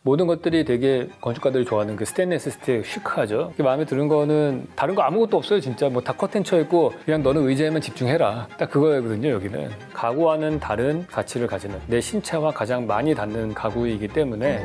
모든 것들이 되게 건축가들이 좋아하는 그 스테인리스 스틸 시크하죠. 마음에 드는 거는 다른 거 아무것도 없어요. 진짜 뭐 다 커튼 쳐 있고 그냥 너는 의자에만 집중해라. 딱 그거거든요. 여기는 가구와는 다른 가치를 가지는 내 신체와 가장 많이 닿는 가구이기 때문에.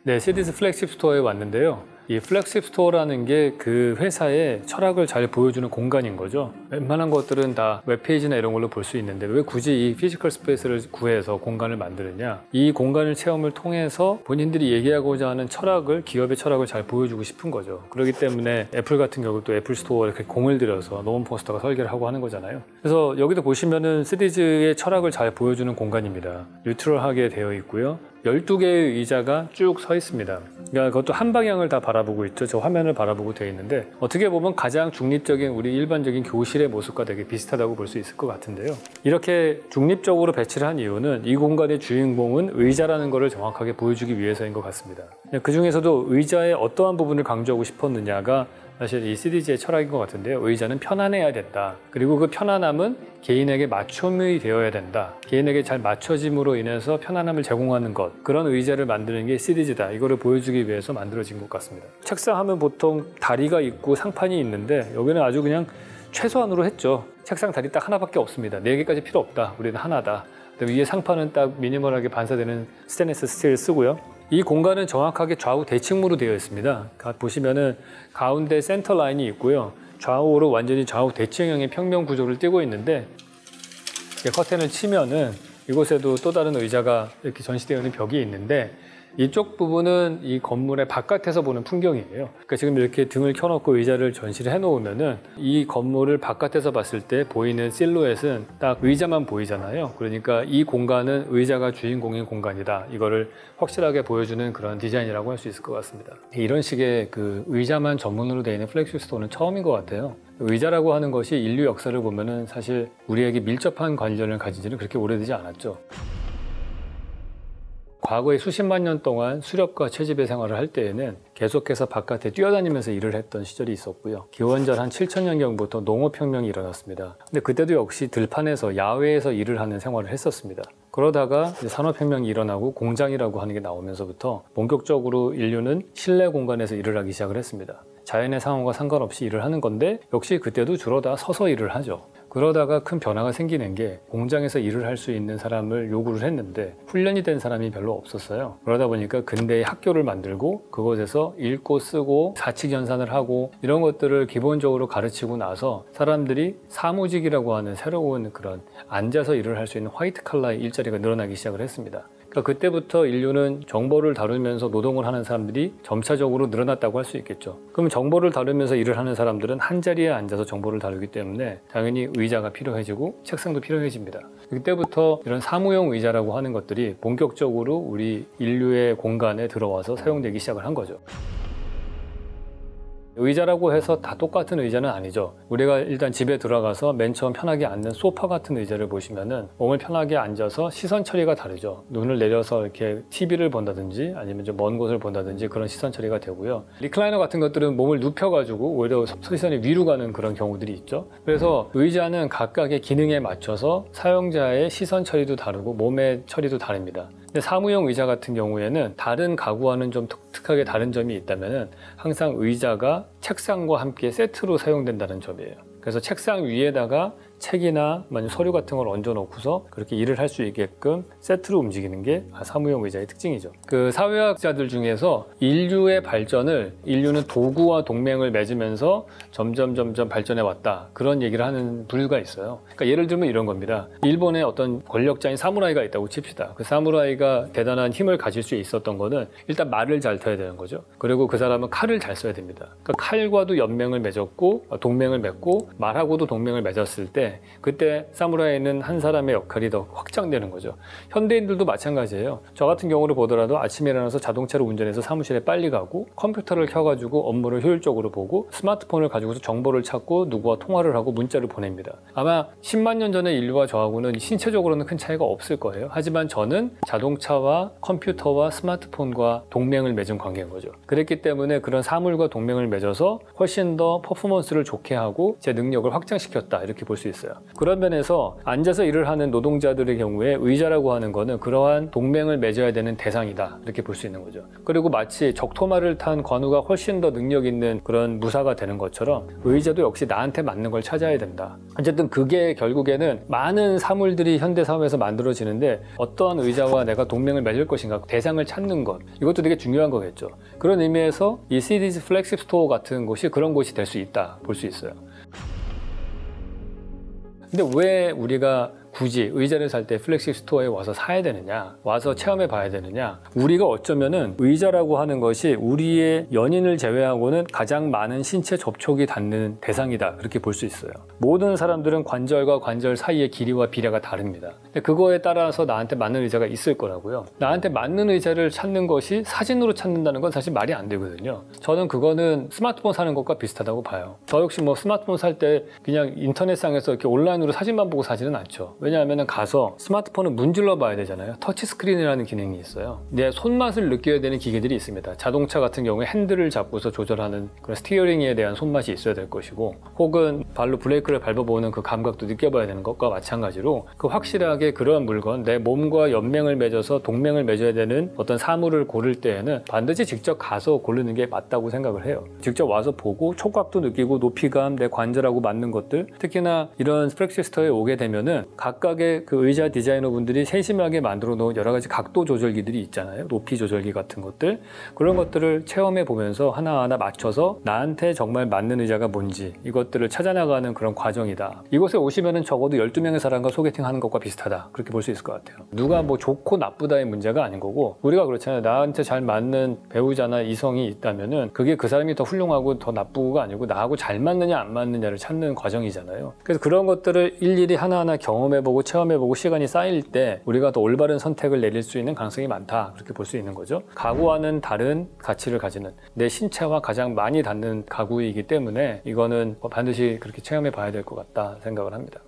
네, 시디즈 플렉십 스토어에 왔는데요. 이 플렉십 스토어라는 게 그 회사의 철학을 잘 보여주는 공간인 거죠. 웬만한 것들은 다 웹페이지나 이런 걸로 볼 수 있는데 왜 굳이 이 피지컬 스페이스를 구해서 공간을 만드느냐. 이 공간을 체험을 통해서 본인들이 얘기하고자 하는 철학을, 기업의 철학을 잘 보여주고 싶은 거죠. 그렇기 때문에 애플 같은 경우도 애플 스토어에 이렇게 공을 들여서 노먼 포스터가 설계를 하고 하는 거잖아요. 그래서 여기도 보시면은 시디즈의 철학을 잘 보여주는 공간입니다. 뉴트럴하게 되어 있고요. 12개의 의자가 쭉 서 있습니다. 그러니까 그것도 한 방향을 다 바라보고 있죠. 저 화면을 바라보고 되어 있는데 어떻게 보면 가장 중립적인 우리 일반적인 교실의 모습과 되게 비슷하다고 볼 수 있을 것 같은데요. 이렇게 중립적으로 배치를 한 이유는 이 공간의 주인공은 의자라는 것을 정확하게 보여주기 위해서인 것 같습니다. 그 중에서도 의자의 어떠한 부분을 강조하고 싶었느냐가 사실 이 시디즈의 철학인 것 같은데요. 의자는 편안해야 된다. 그리고 그 편안함은 개인에게 맞춤이 되어야 된다. 개인에게 잘 맞춰짐으로 인해서 편안함을 제공하는 것. 그런 의자를 만드는 게 시디즈다. 이거를 보여주기 위해서 만들어진 것 같습니다. 책상 하면 보통 다리가 있고 상판이 있는데 여기는 아주 그냥 최소한으로 했죠. 책상 다리 딱 하나밖에 없습니다. 4개까지 필요 없다. 우리는 하나다. 위에 상판은 딱 미니멀하게 반사되는 스테인리스 스틸을 쓰고요. 이 공간은 정확하게 좌우 대칭으로 되어 있습니다. 보시면은 가운데 센터 라인이 있고요. 좌우로 완전히 좌우 대칭형의 평면 구조를 띠고 있는데 커튼을 치면은 이곳에도 또 다른 의자가 이렇게 전시되어 있는 벽이 있는데 이쪽 부분은 이 건물의 바깥에서 보는 풍경이에요. 그러니까 지금 이렇게 등을 켜놓고 의자를 전시를 해놓으면은 이 건물을 바깥에서 봤을 때 보이는 실루엣은 딱 의자만 보이잖아요. 그러니까 이 공간은 의자가 주인공인 공간이다. 이거를 확실하게 보여주는 그런 디자인이라고 할 수 있을 것 같습니다. 이런 식의 그 의자만 전문으로 되어 있는 플렉십 스토어는 처음인 것 같아요. 의자라고 하는 것이 인류 역사를 보면은 사실 우리에게 밀접한 관련을 가진 지는 그렇게 오래되지 않았죠. 과거에 수십만 년 동안 수렵과 채집의 생활을 할 때에는 계속해서 바깥에 뛰어다니면서 일을 했던 시절이 있었고요. 기원전 한 7,000년경부터 농업혁명이 일어났습니다. 근데 그때도 역시 들판에서 야외에서 일을 하는 생활을 했었습니다. 그러다가 산업혁명이 일어나고 공장이라고 하는 게 나오면서부터 본격적으로 인류는 실내 공간에서 일을 하기 시작을 했습니다. 자연의 상황과 상관없이 일을 하는 건데 역시 그때도 주로 다 서서 일을 하죠. 그러다가 큰 변화가 생기는 게 공장에서 일을 할 수 있는 사람을 요구를 했는데 훈련이 된 사람이 별로 없었어요. 그러다 보니까 근대의 학교를 만들고 그곳에서 읽고 쓰고 사칙 연산을 하고 이런 것들을 기본적으로 가르치고 나서 사람들이 사무직이라고 하는 새로운 그런 앉아서 일을 할 수 있는 화이트 칼라의 일자리가 늘어나기 시작을 했습니다. 그러니까 그때부터 인류는 정보를 다루면서 노동을 하는 사람들이 점차적으로 늘어났다고 할 수 있겠죠. 그럼 정보를 다루면서 일을 하는 사람들은 한 자리에 앉아서 정보를 다루기 때문에 당연히 의자가 필요해지고 책상도 필요해집니다. 그때부터 이런 사무용 의자라고 하는 것들이 본격적으로 우리 인류의 공간에 들어와서 사용되기 시작을 한 거죠. 의자라고 해서 다 똑같은 의자는 아니죠. 우리가 일단 집에 들어가서 맨 처음 편하게 앉는 소파 같은 의자를 보시면은 몸을 편하게 앉아서 시선 처리가 다르죠. 눈을 내려서 이렇게 TV를 본다든지 아니면 좀 먼 곳을 본다든지 그런 시선 처리가 되고요. 리클라이너 같은 것들은 몸을 눕혀가지고 오히려 시선이 위로 가는 그런 경우들이 있죠. 그래서 의자는 각각의 기능에 맞춰서 사용자의 시선 처리도 다르고 몸의 처리도 다릅니다. 근데 사무용 의자 같은 경우에는 다른 가구와는 좀 독특하게 다른 점이 있다면은 항상 의자가 책상과 함께 세트로 사용된다는 점이에요. 그래서 책상 위에다가 책이나 서류 같은 걸 얹어 놓고서 그렇게 일을 할 수 있게끔 세트로 움직이는 게 사무용 의자의 특징이죠. 그 사회학자들 중에서 인류의 발전을 인류는 도구와 동맹을 맺으면서 점점 발전해 왔다. 그런 얘기를 하는 부류가 있어요. 그러니까 예를 들면 이런 겁니다. 일본에 어떤 권력자인 사무라이가 있다고 칩시다. 그 사무라이가 대단한 힘을 가질 수 있었던 거는 일단 말을 잘 타야 되는 거죠. 그리고 그 사람은 칼을 잘 써야 됩니다. 그러니까 칼과도 연맹을 맺었고 동맹을 맺고 말하고도 동맹을 맺었을 때 그때 사무라이는 한 사람의 역할이 더 확장되는 거죠. 현대인들도 마찬가지예요. 저 같은 경우를 보더라도 아침에 일어나서 자동차를 운전해서 사무실에 빨리 가고 컴퓨터를 켜가지고 업무를 효율적으로 보고 스마트폰을 가지고서 정보를 찾고 누구와 통화를 하고 문자를 보냅니다. 아마 10만 년 전의 인류와 저하고는 신체적으로는 큰 차이가 없을 거예요. 하지만 저는 자동차와 컴퓨터와 스마트폰과 동맹을 맺은 관계인 거죠. 그랬기 때문에 그런 사물과 동맹을 맺어서 훨씬 더 퍼포먼스를 좋게 하고 제 능력을 확장시켰다 이렇게 볼 수 있습니다. 있어요. 그런 면에서 앉아서 일을 하는 노동자들의 경우에 의자라고 하는 거는 그러한 동맹을 맺어야 되는 대상이다, 이렇게 볼 수 있는 거죠. 그리고 마치 적토마를 탄 관우가 훨씬 더 능력 있는 그런 무사가 되는 것처럼 의자도 역시 나한테 맞는 걸 찾아야 된다. 어쨌든 그게 결국에는 많은 사물들이 현대 사회에서 만들어지는데 어떠한 의자와 내가 동맹을 맺을 것인가, 대상을 찾는 것, 이것도 되게 중요한 거겠죠. 그런 의미에서 이 CD's 플렉십 스토어 같은 곳이 그런 곳이 될 수 있다, 볼 수 있어요. 근데 왜 우리가 굳이 의자를 살 때 플렉십 스토어에 와서 사야 되느냐, 와서 체험해 봐야 되느냐. 우리가 어쩌면은 의자라고 하는 것이 우리의 연인을 제외하고는 가장 많은 신체 접촉이 닿는 대상이다, 그렇게 볼 수 있어요. 모든 사람들은 관절과 관절 사이의 길이와 비례가 다릅니다. 근데 그거에 따라서 나한테 맞는 의자가 있을 거라고요. 나한테 맞는 의자를 찾는 것이 사진으로 찾는다는 건 사실 말이 안 되거든요. 저는 그거는 스마트폰 사는 것과 비슷하다고 봐요. 저 역시 뭐 스마트폰 살 때 그냥 인터넷상에서 이렇게 온라인으로 사진만 보고 사지는 않죠. 왜냐하면 가서 스마트폰은 문질러 봐야 되잖아요. 터치스크린이라는 기능이 있어요. 내 손맛을 느껴야 되는 기계들이 있습니다. 자동차 같은 경우에 핸들을 잡고서 조절하는 그런 스티어링에 대한 손맛이 있어야 될 것이고, 혹은 발로 브레이크를 밟아보는 그 감각도 느껴봐야 되는 것과 마찬가지로 그 확실하게 그런 물건, 내 몸과 연맹을 맺어서 동맹을 맺어야 되는 어떤 사물을 고를 때에는 반드시 직접 가서 고르는 게 맞다고 생각을 해요. 직접 와서 보고 촉각도 느끼고 높이감, 내 관절하고 맞는 것들, 특히나 이런 플렉십 스토어에 오게 되면은 각각의 그 의자 디자이너 분들이 세심하게 만들어 놓은 여러 가지 각도 조절기들이 있잖아요. 높이 조절기 같은 것들, 그런 것들을 체험해 보면서 하나하나 맞춰서 나한테 정말 맞는 의자가 뭔지 이것들을 찾아나가는 그런 과정이다. 이곳에 오시면은 적어도 12명의 사람과 소개팅 하는 것과 비슷하다, 그렇게 볼 수 있을 것 같아요. 누가 뭐 좋고 나쁘다의 문제가 아닌 거고, 우리가 그렇잖아요. 나한테 잘 맞는 배우자나 이성이 있다면은 그게 그 사람이 더 훌륭하고 더 나쁘고가 아니고 나하고 잘 맞느냐 안 맞느냐를 찾는 과정이잖아요. 그래서 그런 것들을 일일이 하나하나 경험해보고 체험해보고 시간이 쌓일 때 우리가 더 올바른 선택을 내릴 수 있는 가능성이 많다, 그렇게 볼 수 있는 거죠. 가구와는 다른 가치를 가지는, 내 신체와 가장 많이 닿는 가구이기 때문에 이거는 반드시 그렇게 체험해 봐야 될 것 같다 생각을 합니다.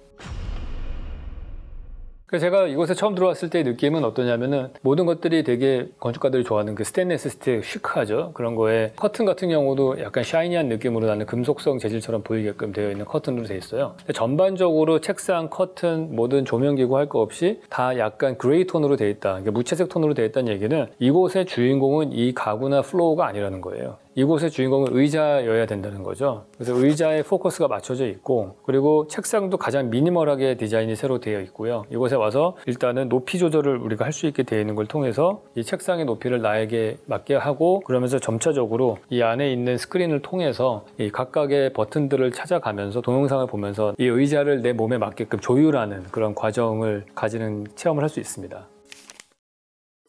그래서 제가 이곳에 처음 들어왔을 때의 느낌은 어떠냐면은 모든 것들이 되게 건축가들이 좋아하는 그 스테인리스 스틸 시크하죠. 그런 거에 커튼 같은 경우도 약간 샤이니한 느낌으로 나는 금속성 재질처럼 보이게끔 되어 있는 커튼으로 되어 있어요. 전반적으로 책상, 커튼, 모든 조명기구 할 거 없이 다 약간 그레이 톤으로 되어 있다. 그러니까 무채색 톤으로 되어 있다는 얘기는 이곳의 주인공은 이 가구나 플로어가 아니라는 거예요. 이곳의 주인공은 의자여야 된다는 거죠. 그래서 의자에 포커스가 맞춰져 있고, 그리고 책상도 가장 미니멀하게 디자인이 새로 되어 있고요. 이곳에 와서 일단은 높이 조절을 우리가 할 수 있게 되어 있는 걸 통해서 이 책상의 높이를 나에게 맞게 하고, 그러면서 점차적으로 이 안에 있는 스크린을 통해서 이 각각의 버튼들을 찾아가면서 동영상을 보면서 이 의자를 내 몸에 맞게끔 조율하는 그런 과정을 가지는 체험을 할 수 있습니다.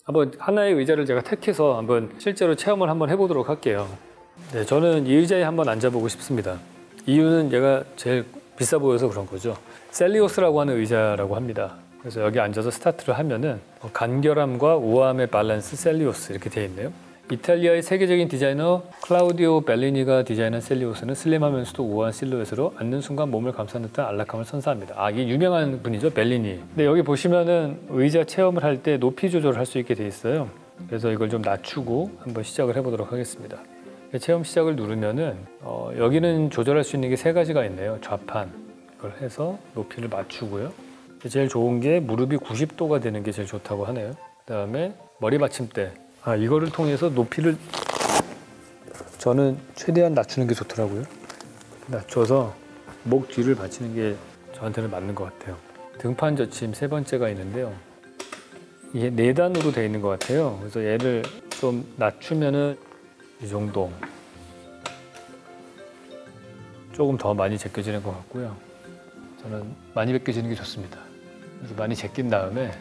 한번 하나의 의자를 제가 택해서 한번 실제로 체험을 한번 해보도록 할게요. 네, 저는 이 의자에 한번 앉아보고 싶습니다. 이유는 얘가 제일 비싸 보여서 그런 거죠. 셀리오스라고 하는 의자라고 합니다. 그래서 여기 앉아서 스타트를 하면은 간결함과 우아함의 밸런스 셀리오스 이렇게 되어 있네요. 이탈리아의 세계적인 디자이너 클라우디오 벨리니가 디자인한 셀리오스는 슬림하면서도 우아한 실루엣으로 앉는 순간 몸을 감싸는 듯한 안락함을 선사합니다. 이게 유명한 분이죠, 벨리니. 근데 여기 보시면은 의자 체험을 할 때 높이 조절을 할 수 있게 돼 있어요. 그래서 이걸 좀 낮추고 한번 시작을 해보도록 하겠습니다. 체험 시작을 누르면은 여기는 조절할 수 있는 게 3가지가 있네요. 좌판, 이걸 해서 높이를 맞추고요. 제일 좋은 게 무릎이 90도가 되는 게 제일 좋다고 하네요. 그다음에 머리 받침대. 이거를 통해서 높이를 저는 최대한 낮추는 게 좋더라고요. 낮춰서 목 뒤를 받치는 게 저한테는 맞는 것 같아요. 등판 젖힘 3번째가 있는데요. 이게 4단으로 되어 있는 것 같아요. 그래서 얘를 좀 낮추면은 이 정도. 조금 더 많이 제껴지는 것 같고요. 저는 많이 벗겨지는 게 좋습니다. 그래서 많이 제낀 다음에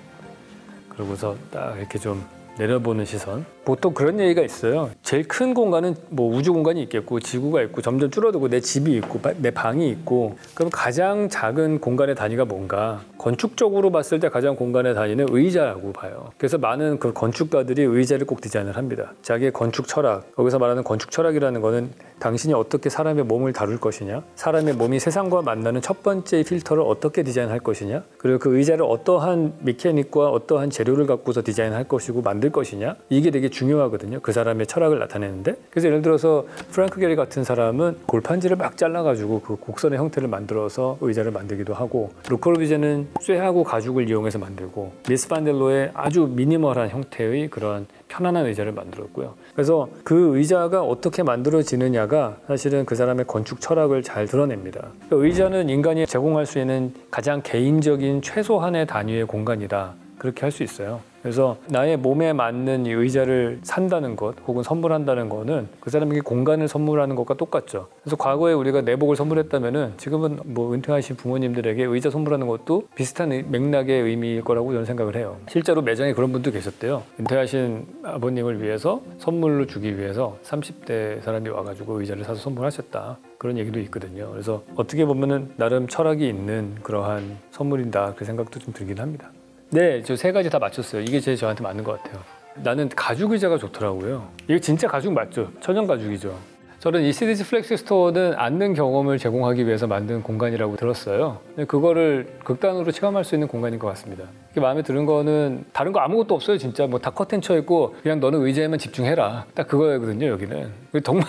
그러고서 딱 이렇게 좀 내려보는 시선. 보통 그런 얘기가 있어요. 제일 큰 공간은 뭐 우주 공간이 있겠고 지구가 있고 점점 줄어들고 내 집이 있고 내 방이 있고, 그럼 가장 작은 공간의 단위가 뭔가? 건축적으로 봤을 때 가장 공간의 단위는 의자라고 봐요. 그래서 많은 그 건축가들이 의자를 꼭 디자인을 합니다. 자기의 건축 철학, 거기서 말하는 건축 철학이라는 거는 당신이 어떻게 사람의 몸을 다룰 것이냐, 사람의 몸이 세상과 만나는 첫 번째 필터를 어떻게 디자인할 것이냐, 그리고 그 의자를 어떠한 미케닉과 어떠한 재료를 갖고서 디자인할 것이고 만들 만들 것이냐 이게 되게 중요하거든요. 그 사람의 철학을 나타내는데. 그래서 예를 들어서 프랭크 게리 같은 사람은 골판지를 막 잘라가지고 그 곡선의 형태를 만들어서 의자를 만들기도 하고, 르코르비제는 쇠하고 가죽을 이용해서 만들고, 미스 반델로의 아주 미니멀한 형태의 그런 편안한 의자를 만들었고요. 그래서 그 의자가 어떻게 만들어지느냐가 사실은 그 사람의 건축 철학을 잘 드러냅니다. 의자는 인간이 제공할 수 있는 가장 개인적인 최소한의 단위의 공간이다, 그렇게 할 수 있어요. 그래서 나의 몸에 맞는 이 의자를 산다는 것 혹은 선물한다는 거는 그 사람에게 공간을 선물하는 것과 똑같죠. 그래서 과거에 우리가 내복을 선물했다면은 지금은 뭐 은퇴하신 부모님들에게 의자 선물하는 것도 비슷한 맥락의 의미일 거라고 저는 생각을 해요. 실제로 매장에 그런 분도 계셨대요. 은퇴하신 아버님을 위해서 선물로 주기 위해서 30대 사람이 와가지고 의자를 사서 선물하셨다, 그런 얘기도 있거든요. 그래서 어떻게 보면은 나름 철학이 있는 그러한 선물인다, 그 생각도 좀 들긴 합니다. 네, 저 3가지 다 맞췄어요. 이게 제일 저한테 맞는 것 같아요. 나는 가죽 의자가 좋더라고요. 이거 진짜 가죽 맞죠? 천연 가죽이죠. 저는 이 시디즈 플렉시 스토어는 앉는 경험을 제공하기 위해서 만든 공간이라고 들었어요. 그거를 극단으로 체험할 수 있는 공간인 것 같습니다. 마음에 드는 거는 다른 거 아무것도 없어요. 진짜 뭐 다 커튼 쳐 있고 그냥 너는 의자에만 집중해라, 딱 그거거든요. 여기는 정말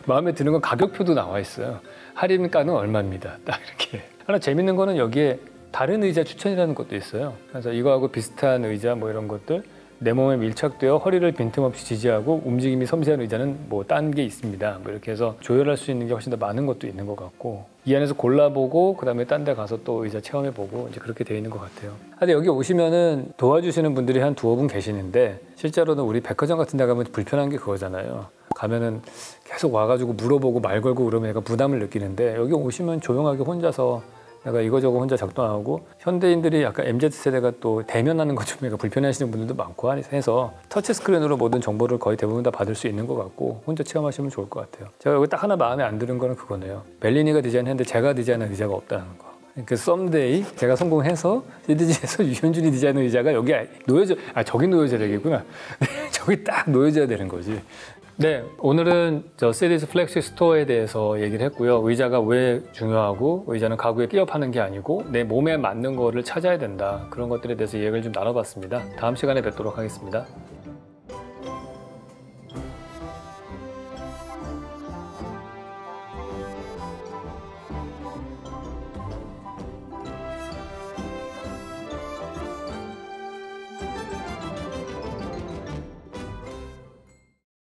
마음에 드는 건 가격표도 나와 있어요. 할인가는 얼마입니다, 딱 이렇게. 하나 재밌는 거는 여기에 다른 의자 추천이라는 것도 있어요. 그래서 이거하고 비슷한 의자 뭐 이런 것들, 내 몸에 밀착되어 허리를 빈틈없이 지지하고 움직임이 섬세한 의자는 뭐 딴 게 있습니다, 뭐 이렇게 해서 조율할 수 있는 게 훨씬 더 많은 것도 있는 것 같고, 이 안에서 골라보고 그 다음에 딴 데 가서 또 의자 체험해보고 이제 그렇게 되어 있는 것 같아요. 근데 여기 오시면은 도와주시는 분들이 한 2분 계시는데, 실제로는 우리 백화점 같은 데 가면 불편한 게 그거잖아요. 가면은 계속 와가지고 물어보고 말 걸고 그러면 얘가 부담을 느끼는데, 여기 오시면 조용하게 혼자서 내가 이거저거 혼자 작동하고, 현대인들이 약간 MZ세대가 또 대면하는 것 좀 불편해하시는 분들도 많고 해서 터치 스크린으로 모든 정보를 거의 대부분 다 받을 수 있는 것 같고 혼자 체험하시면 좋을 것 같아요. 제가 여기 딱 하나 마음에 안 드는 거는 그거네요. 벨리니가 디자인했는데 제가 디자인한 의자가 없다는 거. 그 썸데이 제가 성공해서 시디즈에서 유현준이 디자인한 의자가 여기 놓여져, 저기 놓여져야 되겠구나. 저기 딱 놓여져야 되는 거지. 네, 오늘은 저 시디즈 플렉시 스토어에 대해서 얘기를 했고요. 의자가 왜 중요하고, 의자는 가구에 끼워 파는 게 아니고 내 몸에 맞는 거를 찾아야 된다, 그런 것들에 대해서 얘기를 좀 나눠봤습니다. 다음 시간에 뵙도록 하겠습니다.